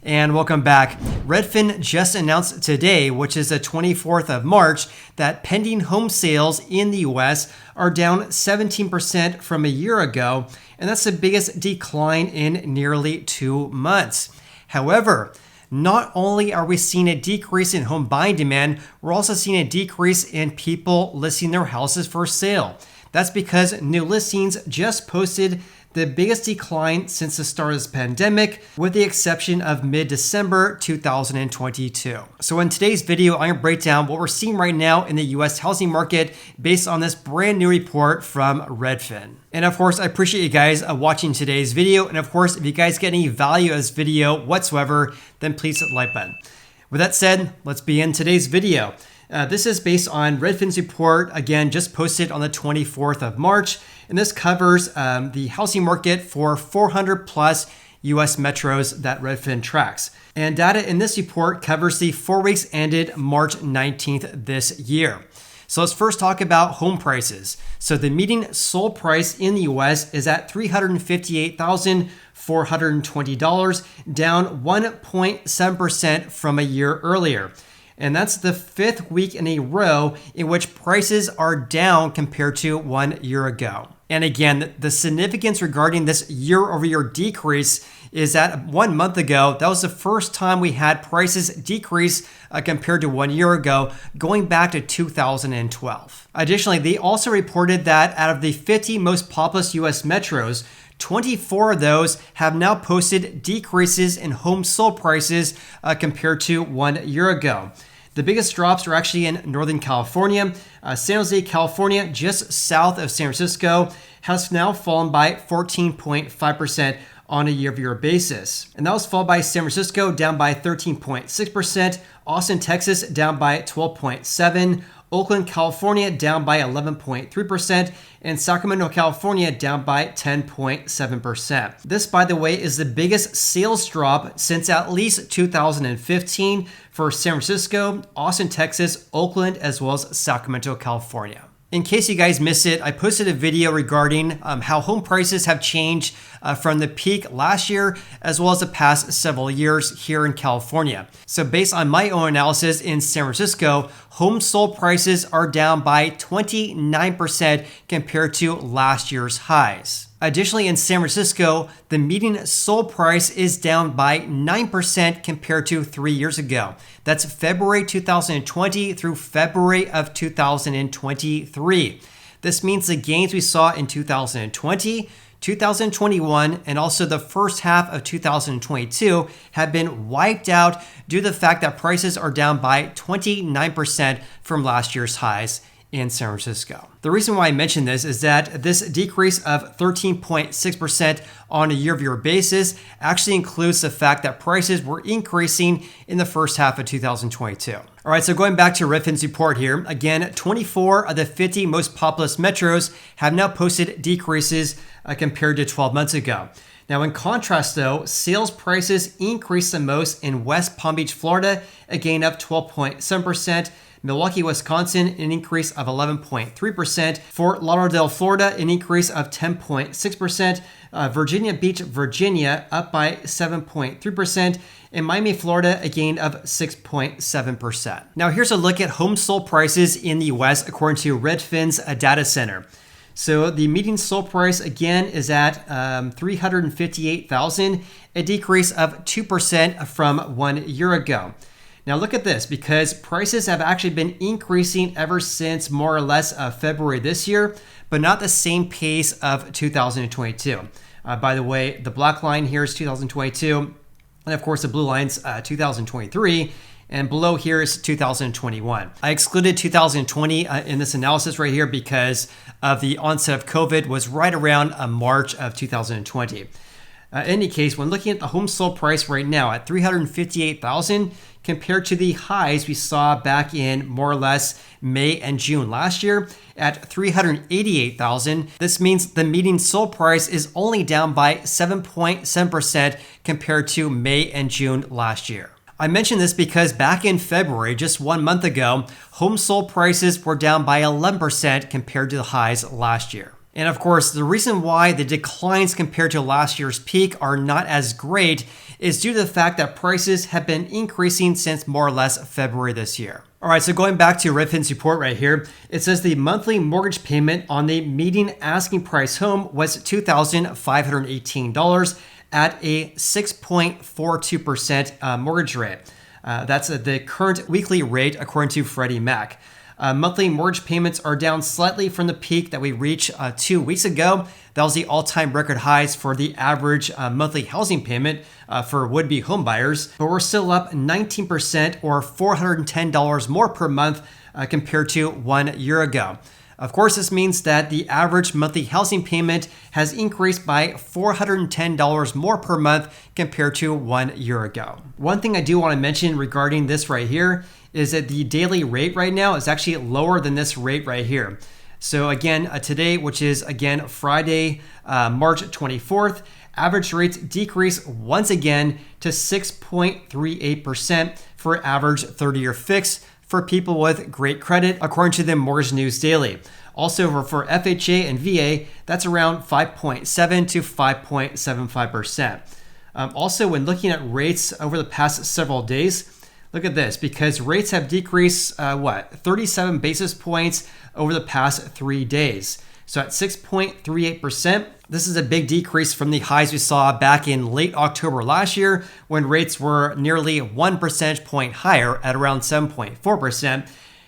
and welcome back. Redfin just announced today, which is the 24th of March, that pending home sales in the US are down 17% from a year ago, and that's the biggest decline in nearly 2 months. However, not only are we seeing a decrease in home buying demand, we're also seeing a decrease in people listing their houses for sale. That's because new listings just posted the biggest decline since the start of this pandemic, with the exception of mid-December 2022. So in today's video, I'm going to break down what we're seeing right now in the US housing market based on this brand new report from Redfin. And of course, I appreciate you guys watching today's video. And of course, if you guys get any value of this video whatsoever, then please hit the like button. With that said, let's begin today's video. This is based on Redfin's report, again, just posted on the 24th of March. And this covers the housing market for 400 plus US metros that Redfin tracks. And data in this report covers the 4 weeks ended March 19th this year. So let's first talk about home prices. So the median sold price in the US is at $358,420, down 1.7% from a year earlier. And that's the 5th week in a row in which prices are down compared to 1 year ago. And again, the significance regarding this year-over-year decrease is that 1 month ago, that was the first time we had prices decrease compared to 1 year ago, going back to 2012. Additionally, they also reported that out of the 50 most populous US metros, 24 of those have now posted decreases in home sold prices compared to 1 year ago. The biggest drops are actually in Northern California. San Jose, California, just south of San Francisco, has now fallen by 14.5% on a year-over-year basis. And that was followed by San Francisco, down by 13.6%, Austin, Texas, down by 12.7%, Oakland, California, down by 11.3%, and Sacramento, California, down by 10.7%. This, by the way, is the biggest sales drop since at least 2015 for San Francisco, Austin, Texas, Oakland, as well as Sacramento, California. In case you guys missed it, I posted a video regarding how home prices have changed from the peak last year as well as the past several years here in California. So based on my own analysis in San Francisco, home sold prices are down by 29% compared to last year's highs. Additionally, in San Francisco, the median sold price is down by 9% compared to 3 years ago. That's February 2020 through February of 2023. This means the gains we saw in 2020, 2021, and also the first half of 2022 have been wiped out due to the fact that prices are down by 29% from last year's highs in San Francisco. The reason why I mention this is that this decrease of 13.6% on a year-over-year basis actually includes the fact that prices were increasing in the first half of 2022. All right, so going back to Redfin's report here, again, 24 of the 50 most populous metros have now posted decreases compared to 12 months ago. Now, in contrast, though, sales prices increased the most in West Palm Beach, Florida, a gain of 12.7%. Milwaukee, Wisconsin, an increase of 11.3%. Fort Lauderdale, Florida, an increase of 10.6%. Virginia Beach, Virginia, up by 7.3%. And Miami, Florida, a gain of 6.7%. Now, here's a look at home sold prices in the US according to Redfin's data center. So the median sold price again is at $358,000, a decrease of 2% from 1 year ago. Now look at this, because prices have actually been increasing ever since more or less February this year, but not the same pace of 2022. By the way, the black line here is 2022, and of course the blue line's 2023, and below here is 2021. I excluded 2020 in this analysis right here because of the onset of COVID was right around March of 2020. In any case, when looking at the home sold price right now at $358,000 compared to the highs we saw back in more or less May and June last year at $388,000, this means the median sold price is only down by 7.7% compared to May and June last year. I mention this because back in February, just 1 month ago, home sold prices were down by 11% compared to the highs last year. And of course, the reason why the declines compared to last year's peak are not as great is due to the fact that prices have been increasing since more or less February this year. All right, so going back to Redfin's report right here, it says the monthly mortgage payment on the median asking price home was $2,518 at a 6.42% mortgage rate. That's the current weekly rate according to Freddie Mac. Monthly mortgage payments are down slightly from the peak that we reached 2 weeks ago. That was the all-time record highs for the average monthly housing payment for would-be homebuyers. But we're still up 19% or $410 more per month compared to 1 year ago. Of course, this means that the average monthly housing payment has increased by $410 more per month compared to 1 year ago. One thing I do want to mention regarding this right here is that the daily rate right now is actually lower than this rate right here. So again, today, which is again Friday, March 24th, average rates decrease once again to 6.38% for average 30-year fix for people with great credit, according to the Mortgage News Daily. Also for FHA and VA, that's around 5.7 to 5.75%. Also, when looking at rates over the past several days, look at this, because rates have decreased, 37 basis points over the past 3 days. So at 6.38%, this is a big decrease from the highs we saw back in late October last year when rates were nearly 1 percentage point higher at around 7.4%.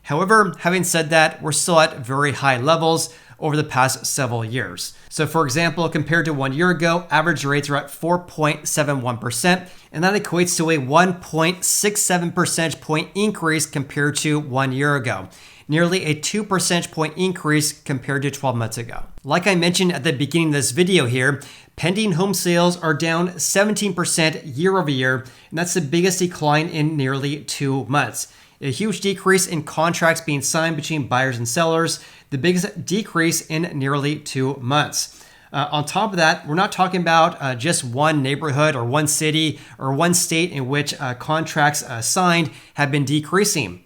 However, having said that, we're still at very high levels over the past several years. So for example, compared to 1 year ago, average rates are at 4.71%, and that equates to a 1.67 percentage point increase compared to 1 year ago. Nearly a 2 percentage point increase compared to 12 months ago. Like I mentioned at the beginning of this video here, pending home sales are down 17% year over year, and that's the biggest decline in nearly 2 months. A huge decrease in contracts being signed between buyers and sellers, the biggest decrease in nearly 2 months. On top of that, we're not talking about just one neighborhood or one city or one state in which contracts signed have been decreasing,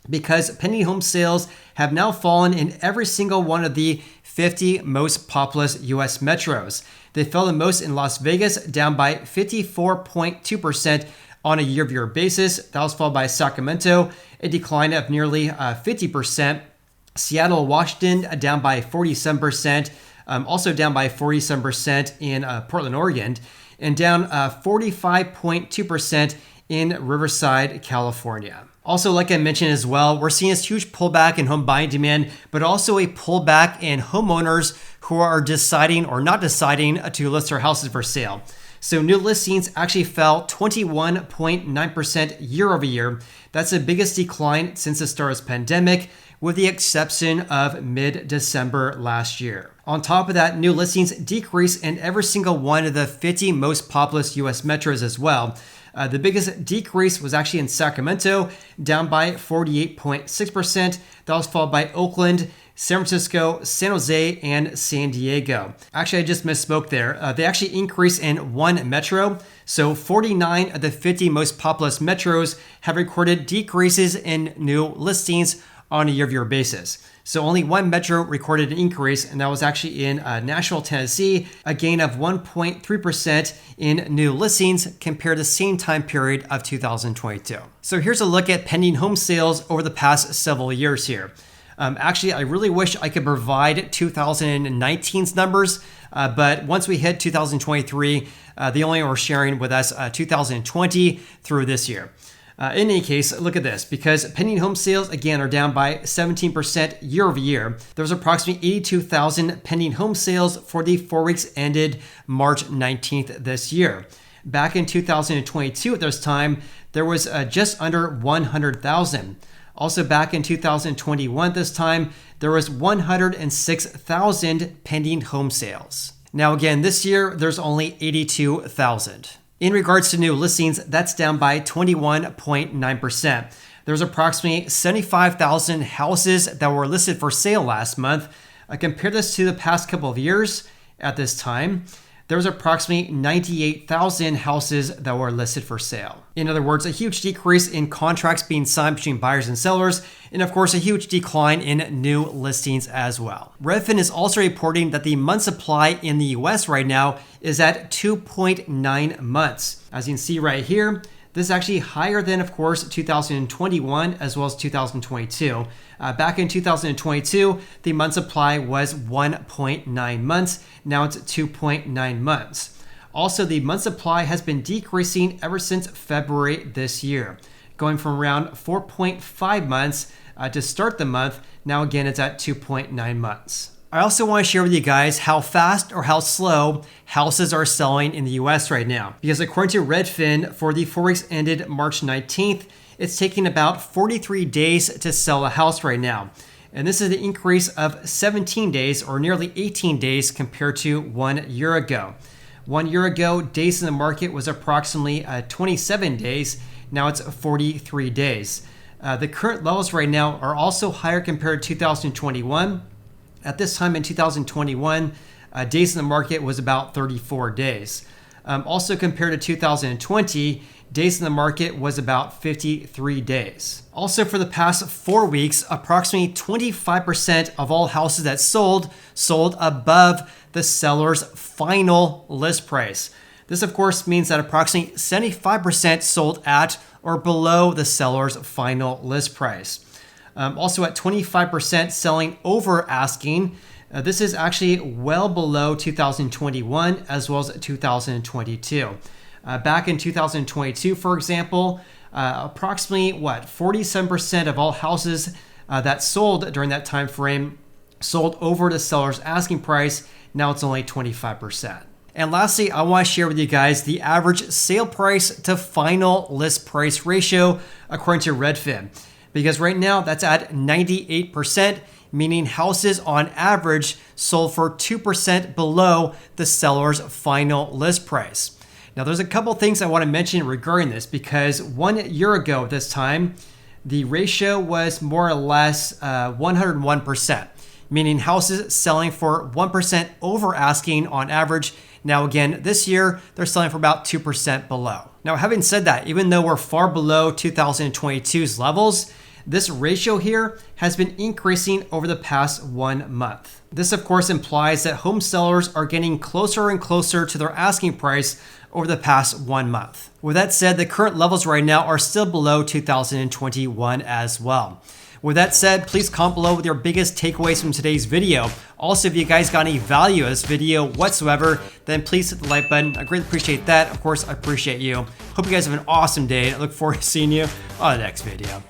because pending home sales have now fallen in every single one of the 50 most populous US metros. They fell the most in Las Vegas, down by 54.2% on a year-over-year basis. That was followed by Sacramento, a decline of nearly 50%. Seattle, Washington, down by 47%. Also down by 47% in Portland, Oregon, and down 45.2% in Riverside, California. Also, like I mentioned as well, we're seeing this huge pullback in home buying demand, but also a pullback in homeowners who are deciding or not deciding to list their houses for sale. So new listings actually fell 21.9% year over year. That's the biggest decline since the start of this pandemic, with the exception of mid-December last year. On top of that, new listings decreased in every single one of the 50 most populous US metros as well. The biggest decrease was actually in Sacramento, down by 48.6%. That was followed by Oakland, San Francisco, San Jose, and San Diego. Actually, I just misspoke there. They actually increased in one metro. So 49 of the 50 most populous metros have recorded decreases in new listings on a year-over-year basis. So only one metro recorded an increase, and that was actually in Nashville, Tennessee, a gain of 1.3% in new listings compared to the same time period of 2022. So here's a look at pending home sales over the past several years here. Actually, I really wish I could provide 2019's numbers, but once we hit 2023, they only were sharing with us 2020 through this year. In any case, look at this, because pending home sales, again, are down by 17% year over year. There was approximately 82,000 pending home sales for the 4 weeks ended March 19th this year. Back in 2022 at this time, there was just under 100,000. Also back in 2021 at this time, there was 106,000 pending home sales. Now again, this year, there's only 82,000. In regards to new listings, that's down by 21.9%. There's approximately 75,000 houses that were listed for sale last month. Compare this to the past couple of years at this time. there was approximately 98,000 houses that were listed for sale. In other words, a huge decrease in contracts being signed between buyers and sellers, and of course, a huge decline in new listings as well. Redfin is also reporting that the month supply in the US right now is at 2.9 months. As you can see right here, this is actually higher than, of course, 2021 as well as 2022. Back in 2022, the month supply was 1.9 months. Now it's 2.9 months. Also, the month supply has been decreasing ever since February this year, going from around 4.5 months to start the month. Now again, it's at 2.9 months. I also want to share with you guys how fast or how slow houses are selling in the US right now. Because according to Redfin, for the 4 weeks ended March 19th, it's taking about 43 days to sell a house right now. And this is an increase of 17 days or nearly 18 days compared to 1 year ago. 1 year ago, days in the market was approximately 27 days. Now it's 43 days. The current levels right now are also higher compared to 2021. At this time in 2021, days in the market was about 34 days. Also compared to 2020, days in the market was about 53 days. Also for the past 4 weeks, approximately 25% of all houses that sold above the seller's final list price. This of course means that approximately 75% sold at or below the seller's final list price. Also at 25% selling over asking. This is actually well below 2021 as well as 2022. Back in 2022, for example, approximately 47% of all houses that sold during that time frame sold over the seller's asking price. Now it's only 25%. And lastly, I want to share with you guys the average sale price to final list price ratio according to Redfin. Because right now that's at 98%, meaning houses on average sold for 2% below the seller's final list price. Now there's a couple things I want to mention regarding this because 1 year ago this time, the ratio was more or less 101%, meaning houses selling for 1% over asking on average. Now again, this year, they're selling for about 2% below. Now having said that, even though we're far below 2022's levels, this ratio here has been increasing over the past 1 month. This of course implies that home sellers are getting closer and closer to their asking price over the past 1 month. With that said, the current levels right now are still below 2021 as well. With that said, please comment below with your biggest takeaways from today's video. Also, if you guys got any value of this video whatsoever, then please hit the like button. I greatly appreciate that. Of course, I appreciate you. Hope you guys have an awesome day. I look forward to seeing you on the next video.